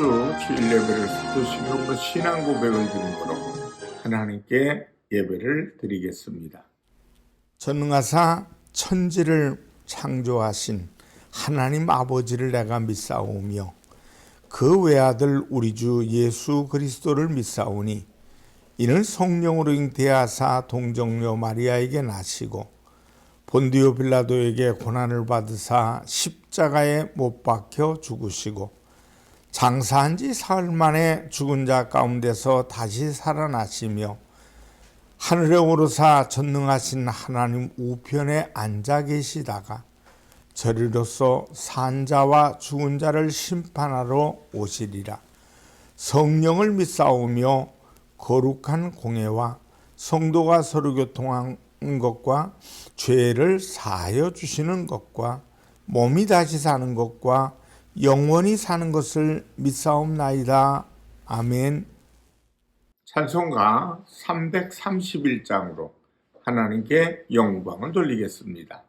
주일 예배를 서두시는 신앙 고백을 드림으로 하나님께 예배를 드리겠습니다. 전능하사 천지를 창조하신 하나님 아버지를 내가 믿사오며 그 외아들 우리 주 예수 그리스도를 믿사오니 이는 성령으로 잉태하사 동정녀 마리아에게 나시고 본디오 빌라도에게 고난을 받으사 십자가에 못 박혀 죽으시고 장사한 지 사흘 만에 죽은 자 가운데서 다시 살아나시며 하늘에 오르사 전능하신 하나님 우편에 앉아 계시다가 저리로서 산 자와 죽은 자를 심판하러 오시리라. 성령을 믿사오며 거룩한 공예와 성도가 서로 교통한 것과 죄를 사하여 주시는 것과 몸이 다시 사는 것과 영원히 사는 것을 믿사옵나이다. 아멘. 찬송가 331장으로 하나님께 영광을 돌리겠습니다.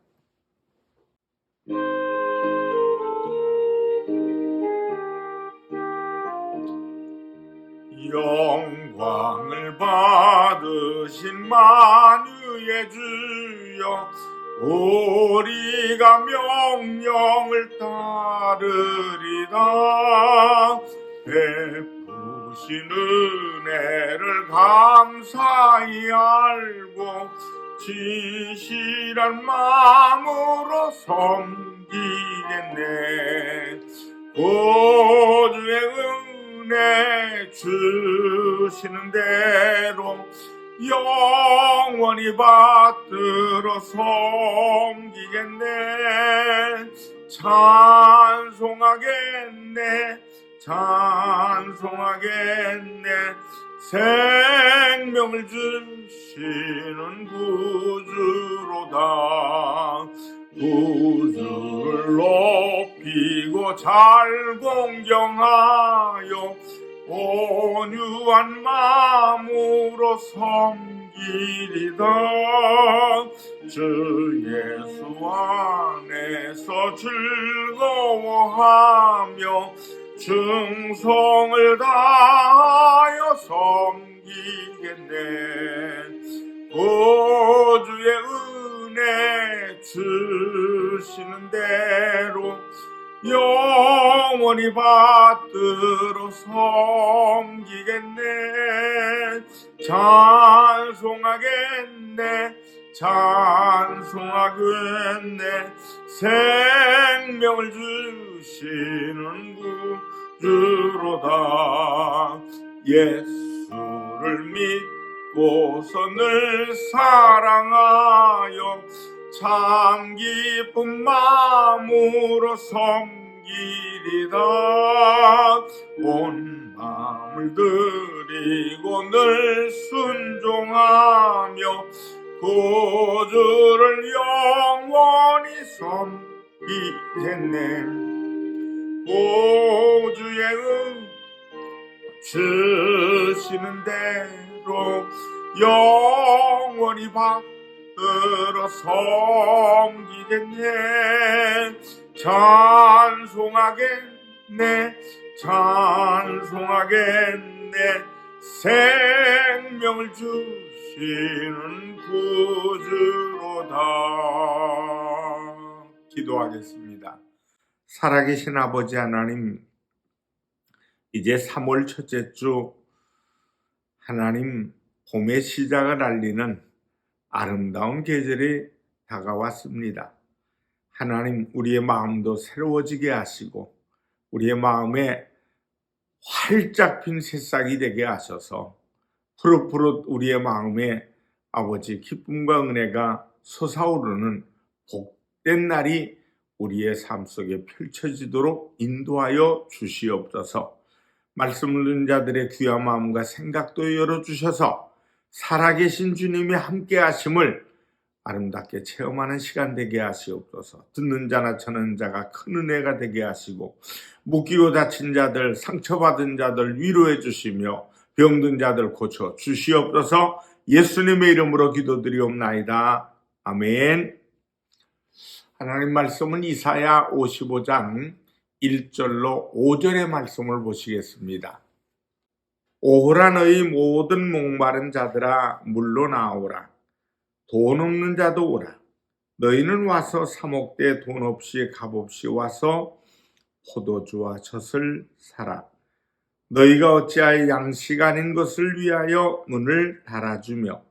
영광을 받으신 만유의 주여, 우리가 명령을 따르리다. 베푸신 은혜를 감사히 알고 진실한 마음으로 섬기겠네. 구주의 은혜 주시는 대로 영원히 받들어 섬기겠네. 찬송하겠네. 생명을 주시는 구주로다. 구주를 높이고 잘 공경하여 온유한 마음으로 섬기리다. 주 예수 안에서 즐거워하며 충성을 다하여 섬기겠네. 구주의 은혜 주시는 대로 영원히 받들어 섬기겠네. 찬송하겠네. 생명을 주시는 구주로다. 예수를 믿고서 늘 사랑하여 참 기쁜 마음으로 섬기리다. 온 마음을 드리고 늘 순종하며 구주를 영원히 섬기겠네. 구주의 은 주시는 대로 영원히 받들어 섬기겠네. 찬송하겠네. 생명을 주시는 구주로다. 기도하겠습니다. 살아계신 아버지 하나님, 이제 3월 첫째 주 하나님 봄의 시작을 알리는 아름다운 계절이 다가왔습니다. 하나님, 우리의 마음도 새로워지게 하시고 우리의 마음에 활짝 핀 새싹이 되게 하셔서 푸릇푸릇 우리의 마음에 아버지 기쁨과 은혜가 솟아오르는 복된 날이 우리의 삶 속에 펼쳐지도록 인도하여 주시옵소서. 말씀을 듣는 자들의 귀한 마음과 생각도 열어주셔서 살아계신 주님이 함께 하심을 아름답게 체험하는 시간 되게 하시옵소서. 듣는 자나 전하는 자가 큰 은혜가 되게 하시고 묶이고 다친 자들, 상처받은 자들 위로해 주시며 병든 자들 고쳐 주시옵소서. 예수님의 이름으로 기도드리옵나이다. 아멘. 하나님 말씀은 이사야 55장 1절로 5절의 말씀을 보시겠습니다. 오호라 너희 모든 목마른 자들아 물러나오라. 돈 없는 자도 오라. 너희는 와서 사목대 돈 없이 값없이 와서 포도주와 젖을 사라. 너희가 어찌하여 양식 아닌 것을 위하여 문을 닫아주며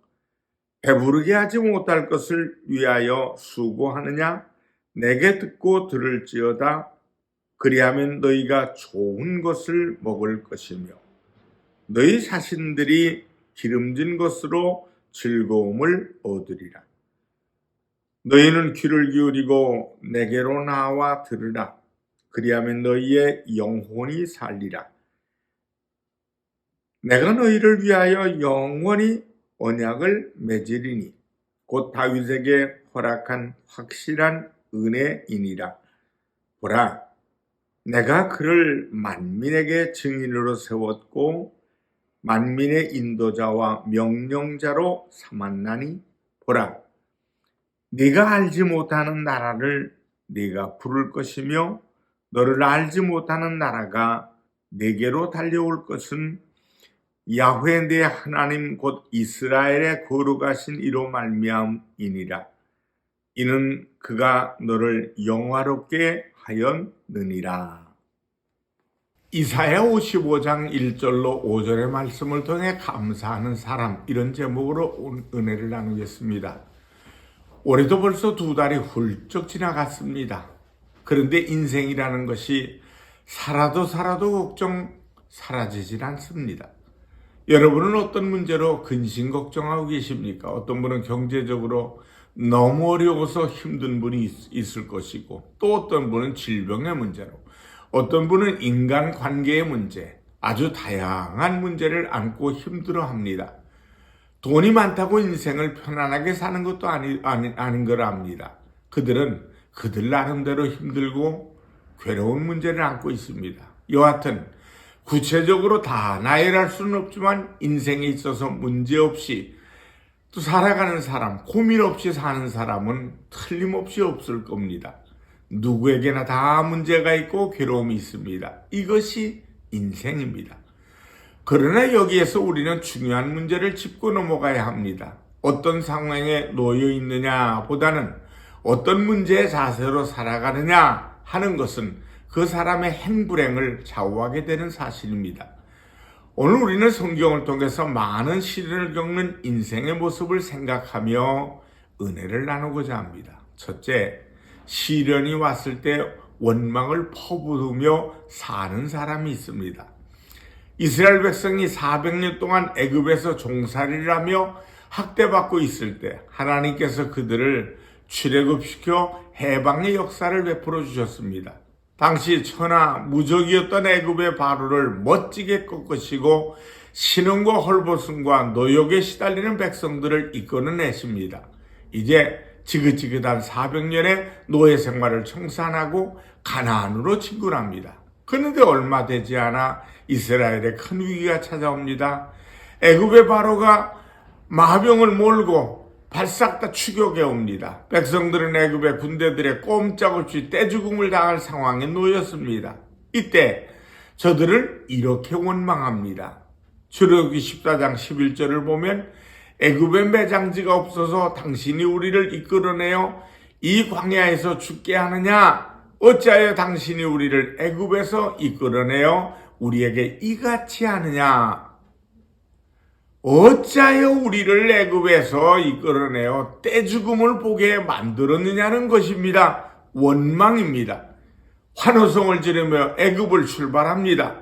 배부르게 하지 못할 것을 위하여 수고하느냐? 내게 듣고 들을지어다. 그리하면 너희가 좋은 것을 먹을 것이며 너희 자신들이 기름진 것으로 즐거움을 얻으리라. 너희는 귀를 기울이고 내게로 나와 들으라. 그리하면 너희의 영혼이 살리라. 내가 너희를 위하여 영원히 언약을 맺으리니 곧 다윗에게 허락한 확실한 은혜이니라. 보라, 내가 그를 만민에게 증인으로 세웠고 만민의 인도자와 명령자로 삼았나니 보라, 네가 알지 못하는 나라를 네가 부를 것이며 너를 알지 못하는 나라가 네게로 달려올 것은 야훼 네 하나님 곧 이스라엘의 거룩하신 이로 말미암이니라. 이는 그가 너를 영화롭게 하였느니라. 이사야 55장 1절로 5절의 말씀을 통해 감사하는 사람, 이런 제목으로 은혜를 나누겠습니다. 올해도 벌써 2달이 훌쩍 지나갔습니다. 그런데 인생이라는 것이 살아도 걱정 사라지질 않습니다. 여러분은 어떤 문제로 근심 걱정하고 계십니까? 어떤 분은 경제적으로 너무 어려워서 힘든 분이 있을 것이고, 또 어떤 분은 질병의 문제로, 어떤 분은 인간관계의 문제, 아주 다양한 문제를 안고 힘들어합니다. 돈이 많다고 인생을 편안하게 사는 것도 아닌 걸 압니다. 그들은 그들 나름대로 힘들고 괴로운 문제를 안고 있습니다. 여하튼 구체적으로 다 나열할 수는 없지만 인생에 있어서 문제없이 또 살아가는 사람, 고민 없이 사는 사람은 틀림없이 없을 겁니다. 누구에게나 다 문제가 있고 괴로움이 있습니다. 이것이 인생입니다. 그러나 여기에서 우리는 중요한 문제를 짚고 넘어가야 합니다. 어떤 상황에 놓여 있느냐 보다는 어떤 문제의 자세로 살아가느냐 하는 것은 그 사람의 행불행을 좌우하게 되는 사실입니다. 오늘 우리는 성경을 통해서 많은 시련을 겪는 인생의 모습을 생각하며 은혜를 나누고자 합니다. 첫째, 시련이 왔을 때 원망을 퍼부으며 사는 사람이 있습니다. 이스라엘 백성이 400년 동안 애굽에서 종살이를 하며 학대받고 있을 때 하나님께서 그들을 출애굽시켜 해방의 역사를 베풀어 주셨습니다. 당시 천하 무적이었던 애굽의 바로를 멋지게 꺾으시고 신음과 헐벗음과 노역에 시달리는 백성들을 이끌어내십니다. 이제 지긋지긋한 400년의 노예 생활을 청산하고 가나안으로 진군합니다. 그런데 얼마 되지 않아 이스라엘에 큰 위기가 찾아옵니다. 애굽의 바로가 마병을 몰고 발싹 다 추격해 옵니다. 백성들은 애굽의 군대들의 꼼짝없이 떼죽음을 당할 상황에 놓였습니다. 이때 저들을 이렇게 원망합니다. 출애굽기 14장 11절을 보면 애굽에 매장지가 없어서 당신이 우리를 이끌어내어 이 광야에서 죽게 하느냐? 어찌하여 당신이 우리를 애굽에서 이끌어내어 우리에게 이같이 하느냐? 어찌하여 우리를 애굽에서 이끌어내어 떼죽음을 보게 만들었느냐는 것입니다. 원망입니다. 환호성을 지르며 애굽을 출발합니다.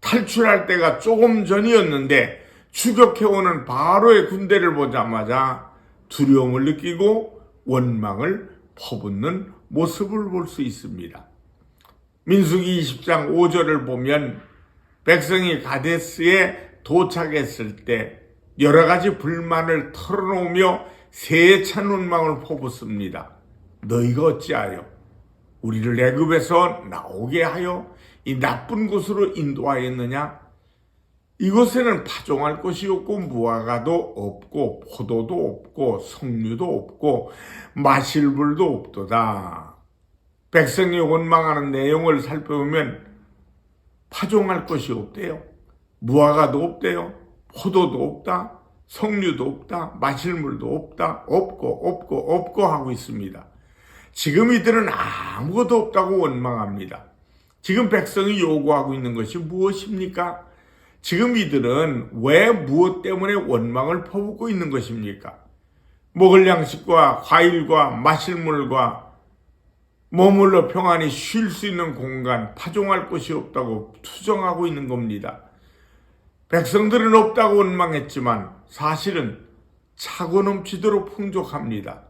탈출할 때가 조금 전이었는데 추격해오는 바로의 군대를 보자마자 두려움을 느끼고 원망을 퍼붓는 모습을 볼 수 있습니다. 민수기 20장 5절을 보면 백성이 가데스에 도착했을 때 여러 가지 불만을 털어놓으며 세찬 원망을 퍼붓습니다. 너희가 어찌하여 우리를 애굽에서 나오게 하여 이 나쁜 곳으로 인도하였느냐? 이곳에는 파종할 것이 없고 무화과도 없고 포도도 없고 석류도 없고 마실 물도 없도다. 백성이 원망하는 내용을 살펴보면 파종할 것이 없대요. 무화과도 없대요. 포도도 없다. 석류도 없다. 마실 물도 없다. 없고 하고 있습니다. 지금 이들은 아무것도 없다고 원망합니다. 지금 백성이 요구하고 있는 것이 무엇입니까? 지금 이들은 왜 무엇 때문에 원망을 퍼붓고 있는 것입니까? 먹을 양식과 과일과 마실 물과 머물러 평안히 쉴 수 있는 공간, 파종할 곳이 없다고 투정하고 있는 겁니다. 백성들은 없다고 원망했지만 사실은 차고 넘치도록 풍족합니다.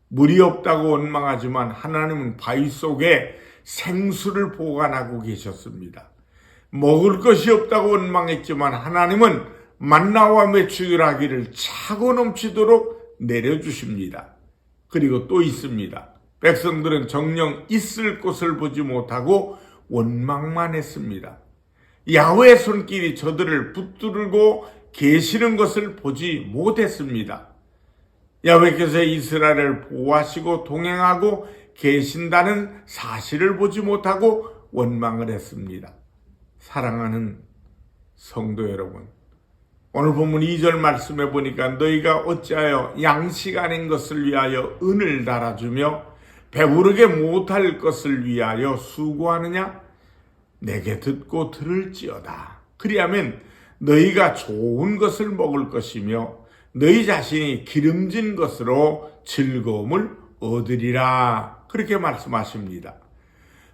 물이 없다고 원망하지만 하나님은 바위 속에 생수를 보관하고 계셨습니다. 먹을 것이 없다고 원망했지만 하나님은 만나와 메추기라기를 차고 넘치도록 내려주십니다. 그리고 또 있습니다. 백성들은 정녕 있을 곳을 보지 못하고 원망만 했습니다. 야훼의 손길이 저들을 붙들고 계시는 것을 보지 못했습니다. 야훼께서 이스라엘을 보호하시고 동행하고 계신다는 사실을 보지 못하고 원망을 했습니다. 사랑하는 성도 여러분, 오늘 본문 2절 말씀해 보니까 너희가 어찌하여 양식 아닌 것을 위하여 은을 달아주며 배부르게 못할 것을 위하여 수고하느냐? 내게 듣고 들을지어다. 그리하면 너희가 좋은 것을 먹을 것이며 너희 자신이 기름진 것으로 즐거움을 얻으리라. 그렇게 말씀하십니다.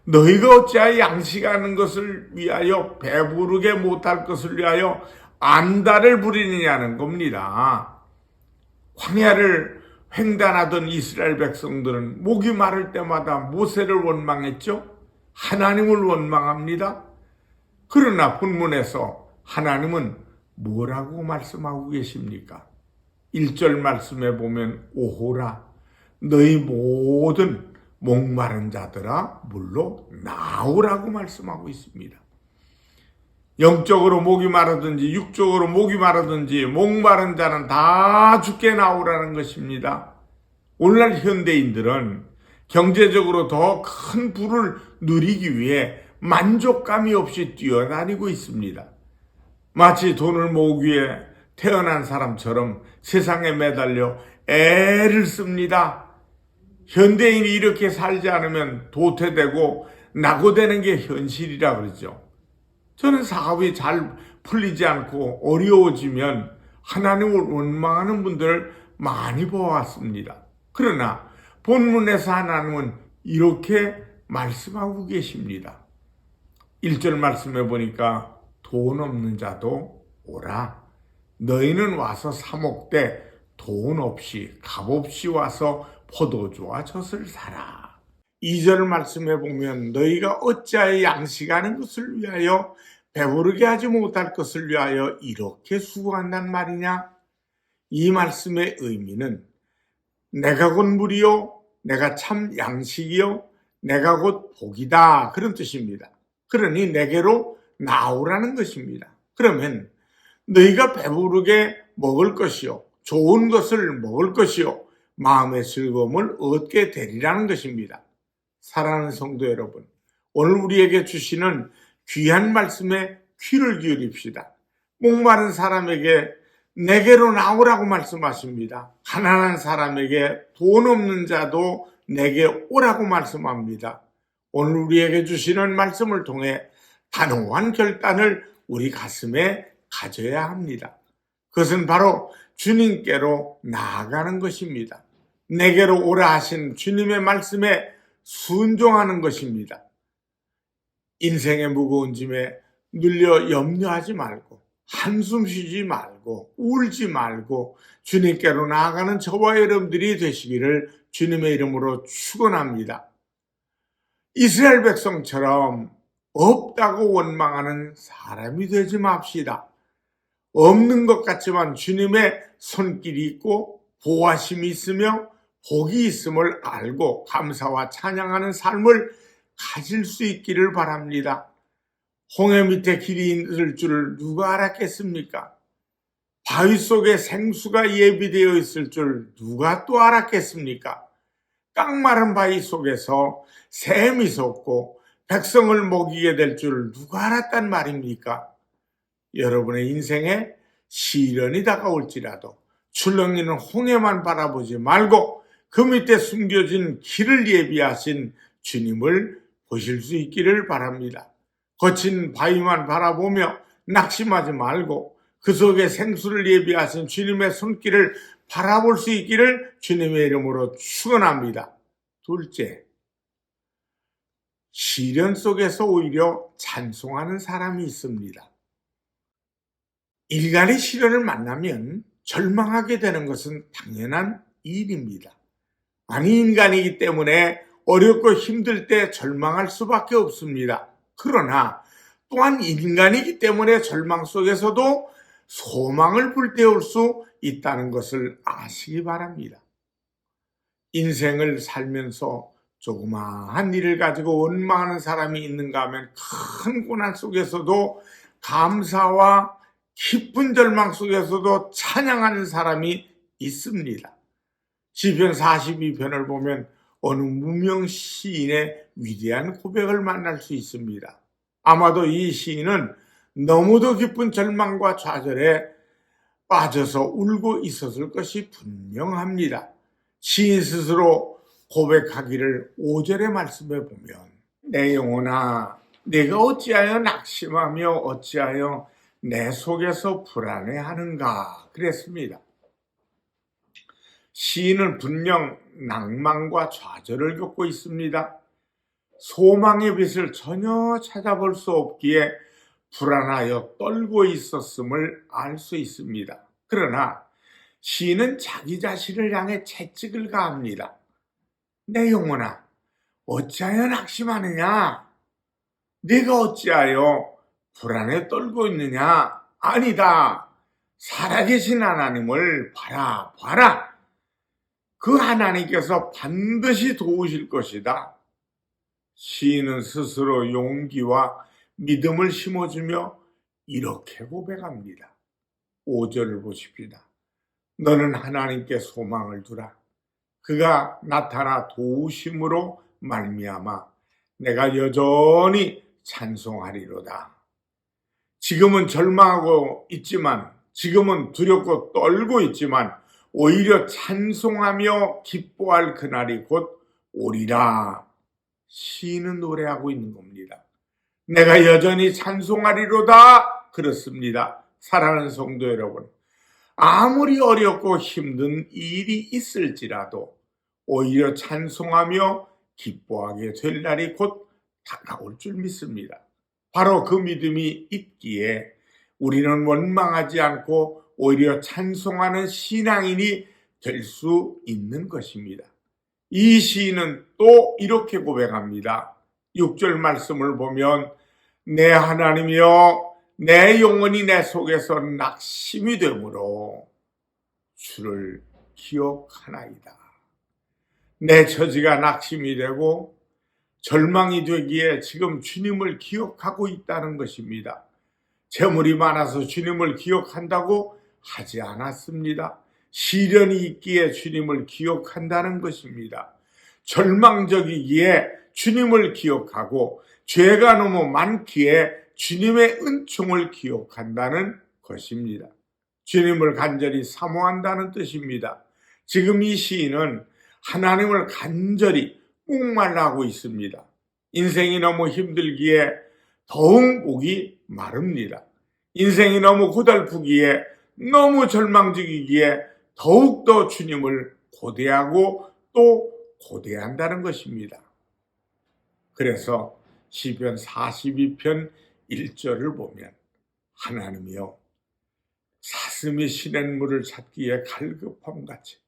너희가 어찌하여 양식하는 것을 위하여 배부르게 못할 것을 위하여 안달을 부리느냐는 겁니다. 광야를 횡단하던 이스라엘 백성들은 목이 마를 때마다 모세를 원망했죠. 하나님을 원망합니다. 그러나 본문에서 하나님은 뭐라고 말씀하고 계십니까? 1절 말씀에 보면 오호라 너희 모든 목마른 자들아 물로 나오라고 말씀하고 있습니다. 영적으로 목이 마르든지 육적으로 목이 마르든지 목마른 자는 다 죽게 나오라는 것입니다. 오늘날 현대인들은 경제적으로 더 큰 부를 누리기 위해 만족감이 없이 뛰어다니고 있습니다. 마치 돈을 모으기 위해 태어난 사람처럼 세상에 매달려 애를 씁니다. 현대인이 이렇게 살지 않으면 도태되고 낙오되는 게 현실이라 그러죠. 저는 사업이 잘 풀리지 않고 어려워지면 하나님을 원망하는 분들을 많이 보았습니다. 그러나 본문에서 하나님은 이렇게 말씀하고 계십니다. 1절 말씀해 보니까 돈 없는 자도 오라. 너희는 와서 사 먹되 돈 없이 값 없이 와서 포도주와 젖을 사라. 2절 말씀해 보면 너희가 어찌하여 양식하는 것을 위하여 배부르게 하지 못할 것을 위하여 이렇게 수고한단 말이냐? 이 말씀의 의미는 내가 곧 물이요 내가 참 양식이요 내가 곧 복이다 그런 뜻입니다. 그러니 내게로 나오라는 것입니다. 그러면 너희가 배부르게 먹을 것이요 좋은 것을 먹을 것이요 마음의 즐거움을 얻게 되리라는 것입니다. 사랑하는 성도 여러분, 오늘 우리에게 주시는 귀한 말씀에 귀를 기울입시다. 목마른 사람에게 내게로 나오라고 말씀하십니다. 가난한 사람에게 돈 없는 자도 내게 오라고 말씀합니다. 오늘 우리에게 주시는 말씀을 통해 단호한 결단을 우리 가슴에 가져야 합니다. 그것은 바로 주님께로 나아가는 것입니다. 내게로 오라 하신 주님의 말씀에 순종하는 것입니다. 인생의 무거운 짐에 눌려 염려하지 말고 한숨 쉬지 말고 울지 말고 주님께로 나아가는 저와 여러분들이 되시기를 주님의 이름으로 축원합니다. 이스라엘 백성처럼 없다고 원망하는 사람이 되지 맙시다. 없는 것 같지만 주님의 손길이 있고 보호하심이 있으며 복이 있음을 알고 감사와 찬양하는 삶을 가질 수 있기를 바랍니다. 홍해 밑에 길이 있을 줄 누가 알았겠습니까? 바위 속에 생수가 예비되어 있을 줄 누가 또 알았겠습니까? 깡마른 바위 속에서 샘이 솟고 백성을 먹이게 될 줄 누가 알았단 말입니까? 여러분의 인생에 시련이 다가올지라도 출렁이는 홍해만 바라보지 말고 그 밑에 숨겨진 길을 예비하신 주님을 보실 수 있기를 바랍니다. 거친 바위만 바라보며 낙심하지 말고 그 속에 생수를 예비하신 주님의 손길을 바라볼 수 있기를 주님의 이름으로 축원합니다. 둘째, 시련 속에서 오히려 찬송하는 사람이 있습니다. 일간의 시련을 만나면 절망하게 되는 것은 당연한 일입니다. 아니, 인간이기 때문에 어렵고 힘들 때 절망할 수밖에 없습니다. 그러나 또한 인간이기 때문에 절망 속에서도 소망을 불태울 수 있다는 것을 아시기 바랍니다. 인생을 살면서 조그마한 일을 가지고 원망하는 사람이 있는가 하면 큰 고난 속에서도 감사와 깊은 절망 속에서도 찬양하는 사람이 있습니다. 시편 42편을 보면 어느 무명 시인의 위대한 고백을 만날 수 있습니다. 아마도 이 시인은 너무도 깊은 절망과 좌절에 빠져서 울고 있었을 것이 분명합니다. 시인 스스로 고백하기를 5절의 말씀에 보면 내 영혼아 내가 어찌하여 낙심하며 어찌하여 내 속에서 불안해하는가 그랬습니다. 시인은 분명 낭만과 좌절을 겪고 있습니다. 소망의 빛을 전혀 찾아볼 수 없기에 불안하여 떨고 있었음을 알 수 있습니다. 그러나 시인은 자기 자신을 향해 채찍을 가합니다. 내 영혼아 어찌하여 낙심하느냐? 네가 어찌하여 불안에 떨고 있느냐? 아니다. 살아계신 하나님을 바라봐라. 그 하나님께서 반드시 도우실 것이다. 시인은 스스로 용기와 믿음을 심어주며 이렇게 고백합니다. 5절을 보십시다. 너는 하나님께 소망을 두라. 그가 나타나 도우심으로 말미암아 내가 여전히 찬송하리로다. 지금은 절망하고 있지만, 지금은 두렵고 떨고 있지만 오히려 찬송하며 기뻐할 그날이 곧 오리라. 시인은 노래하고 있는 겁니다. 내가 여전히 찬송하리로다. 그렇습니다. 사랑하는 성도 여러분, 아무리 어렵고 힘든 일이 있을지라도 오히려 찬송하며 기뻐하게 될 날이 곧 다가올 줄 믿습니다. 바로 그 믿음이 있기에 우리는 원망하지 않고 오히려 찬송하는 신앙인이 될 수 있는 것입니다. 이 시인은 또 이렇게 고백합니다. 6절 말씀을 보면 내 하나님이여 내 영혼이 내 속에서 낙심이 되므로 주를 기억하나이다. 내 처지가 낙심이 되고 절망이 되기에 지금 주님을 기억하고 있다는 것입니다. 재물이 많아서 주님을 기억한다고 하지 않았습니다. 시련이 있기에 주님을 기억한다는 것입니다. 절망적이기에 주님을 기억하고 죄가 너무 많기에 주님의 은총을 기억한다는 것입니다. 주님을 간절히 사모한다는 뜻입니다. 지금 이 시인은 하나님을 간절히 목말라하고 있습니다. 인생이 너무 힘들기에 더욱 목이 마릅니다. 인생이 너무 고달프기에 너무 절망적이기에 더욱더 주님을 고대하고 또 고대한다는 것입니다. 그래서 시편 42편 1절을 보면 하나님이여 사슴이 시냇물을 찾기에 갈급함같이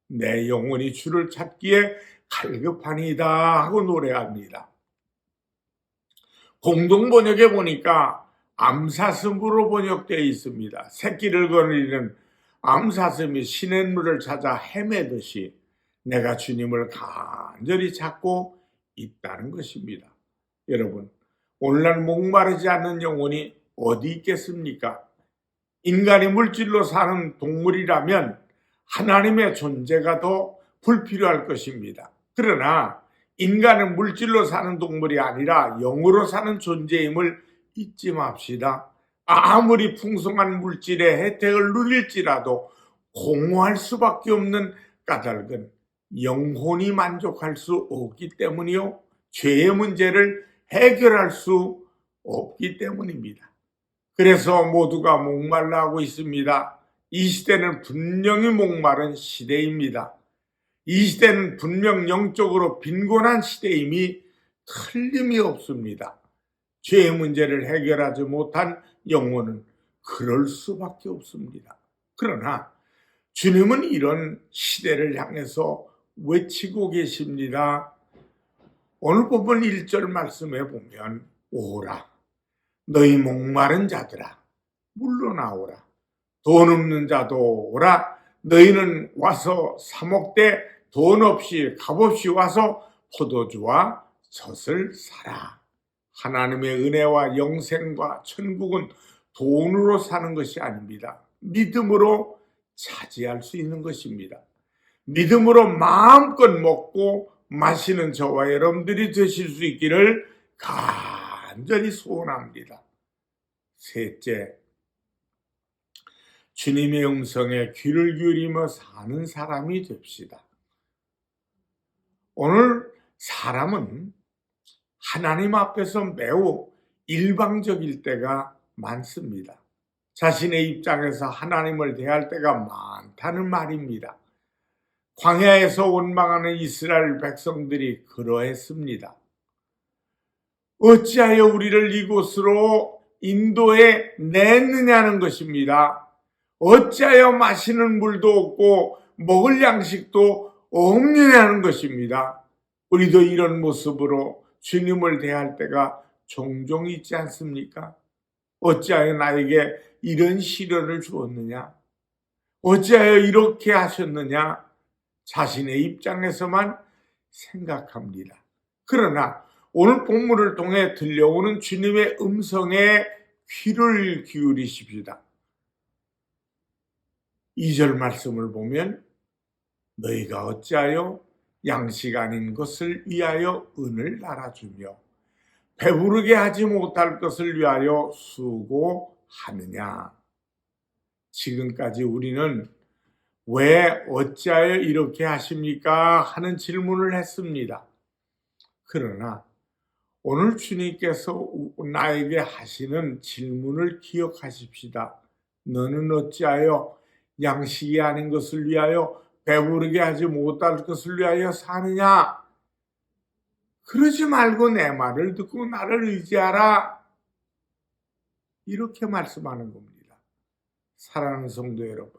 내 영혼이 주를 찾기에 갈급하니이다 하고 노래합니다. 공동번역에 보니까 암사슴으로 번역되어 있습니다. 새끼를 거느리는 암사슴이 시냇물을 찾아 헤매듯이 내가 주님을 간절히 찾고 있다는 것입니다. 여러분, 오늘날 목마르지 않는 영혼이 어디 있겠습니까? 인간이 물질로 사는 동물이라면 하나님의 존재가 더 불필요할 것입니다. 그러나 인간은 물질로 사는 동물이 아니라 영으로 사는 존재임을 잊지 맙시다. 아무리 풍성한 물질의 혜택을 누릴지라도 공허할 수밖에 없는 까닭은 영혼이 만족할 수 없기 때문이요, 죄의 문제를 해결할 수 없기 때문입니다. 그래서 모두가 목말라 하고 있습니다. 이 시대는 분명히 목마른 시대입니다. 이 시대는 분명 영적으로 빈곤한 시대임이 틀림이 없습니다. 죄의 문제를 해결하지 못한 영혼은 그럴 수밖에 없습니다. 그러나 주님은 이런 시대를 향해서 외치고 계십니다. 오늘 본문 1절 말씀에 보면, 오라 너희 목마른 자들아 물러나오라, 돈 없는 자도 오라, 너희는 와서 사 먹되 돈 없이 값없이 와서 포도주와 젖을 사라. 하나님의 은혜와 영생과 천국은 돈으로 사는 것이 아닙니다. 믿음으로 차지할 수 있는 것입니다. 믿음으로 마음껏 먹고 마시는 저와 여러분들이 되실 수 있기를 간절히 소원합니다. 셋째, 주님의 음성에 귀를 기울이며 사는 사람이 됩시다. 오늘 사람은 하나님 앞에서 매우 일방적일 때가 많습니다. 자신의 입장에서 하나님을 대할 때가 많다는 말입니다. 광야에서 원망하는 이스라엘 백성들이 그러했습니다. 어찌하여 우리를 이곳으로 인도해 냈느냐는 것입니다. 어찌하여 마시는 물도 없고 먹을 양식도 없느냐는 것입니다. 우리도 이런 모습으로 주님을 대할 때가 종종 있지 않습니까? 어찌하여 나에게 이런 시련을 주었느냐? 어찌하여 이렇게 하셨느냐? 자신의 입장에서만 생각합니다. 그러나 오늘 본문을 통해 들려오는 주님의 음성에 귀를 기울이십시다. 2절 말씀을 보면, 너희가 어찌하여 양식 아닌 것을 위하여 은을 날아주며 배부르게 하지 못할 것을 위하여 수고하느냐. 지금까지 우리는 왜 어찌하여 이렇게 하십니까? 하는 질문을 했습니다. 그러나 오늘 주님께서 나에게 하시는 질문을 기억하십시다. 너는 어찌하여 양식이 아닌 것을 위하여 배부르게 하지 못할 것을 위하여 사느냐? 그러지 말고 내 말을 듣고 나를 의지하라. 이렇게 말씀하는 겁니다. 사랑하는 성도 여러분,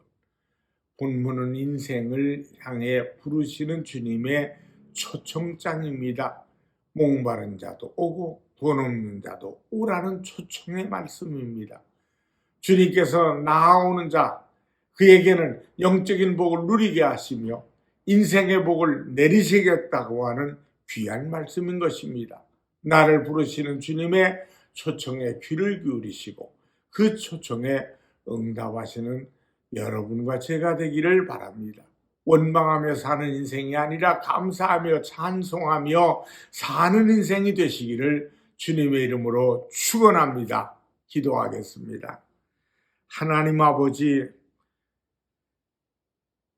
본문은 인생을 향해 부르시는 주님의 초청장입니다. 목마른 자도 오고 돈 없는 자도 오라는 초청의 말씀입니다. 주님께서 나아오는 자, 그에게는 영적인 복을 누리게 하시며 인생의 복을 내리시겠다고 하는 귀한 말씀인 것입니다. 나를 부르시는 주님의 초청에 귀를 기울이시고 그 초청에 응답하시는 여러분과 제가 되기를 바랍니다. 원망하며 사는 인생이 아니라 감사하며 찬송하며 사는 인생이 되시기를 주님의 이름으로 축원합니다. 기도하겠습니다. 하나님 아버지,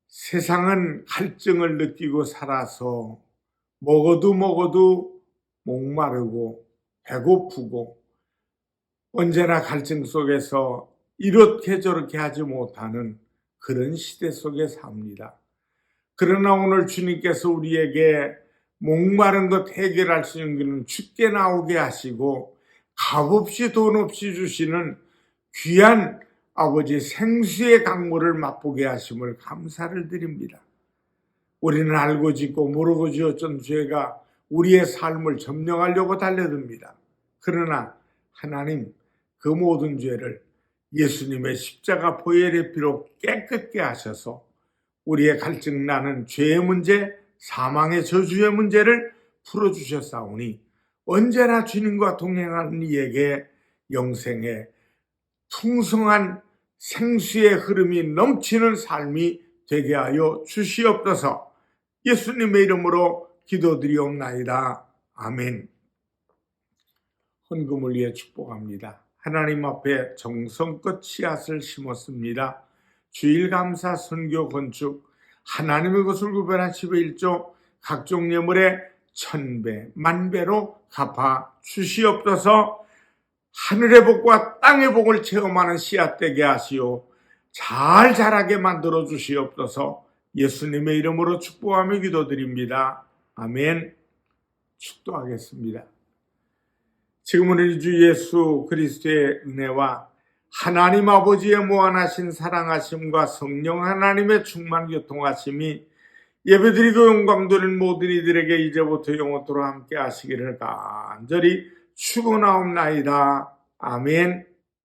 세상은 갈증을 느끼고 살아서 먹어도 목마르고 배고프고 언제나 갈증 속에서 이렇게 저렇게 하지 못하는 그런 시대 속에 삽니다. 그러나 오늘 주님께서 우리에게 목마른 것 해결할 수 있는 길은 죽게 나오게 하시고 값없이 돈 없이 주시는 귀한 아버지 생수의 강물을 맛보게 하심을 감사를 드립니다. 우리는 알고 짓고 모르고 지었던 죄가 우리의 삶을 점령하려고 달려듭니다. 그러나 하나님, 그 모든 죄를 예수님의 십자가 보혈의 피로 깨끗게 하셔서 우리의 갈증나는 죄의 문제, 사망의 저주의 문제를 풀어주셨사오니 언제나 주님과 동행하는 이에게 영생의 풍성한 생수의 흐름이 넘치는 삶이 되게 하여 주시옵소서. 예수님의 이름으로 기도드리옵나이다. 아멘. 헌금을 위해 축복합니다. 하나님 앞에 정성껏 씨앗을 심었습니다. 주일 감사 선교 건축 하나님의 것을 구별한 10의 1조 각종 예물에 1000배 만배로 갚아 주시옵소서. 하늘의 복과 땅의 복을 체험하는 씨앗 되게 하시오. 잘 자라게 만들어 주시옵소서. 예수님의 이름으로 축복하며 기도드립니다. 아멘. 축도하겠습니다. 지금은 우리 주 예수 그리스도의 은혜와 하나님 아버지의 무한하신 사랑하심과 성령 하나님의 충만 교통하심이 예배드리고 영광 돌린 모든 이들에게 이제부터 영원토록 함께 하시기를 간절히 축원하옵나이다. 아멘.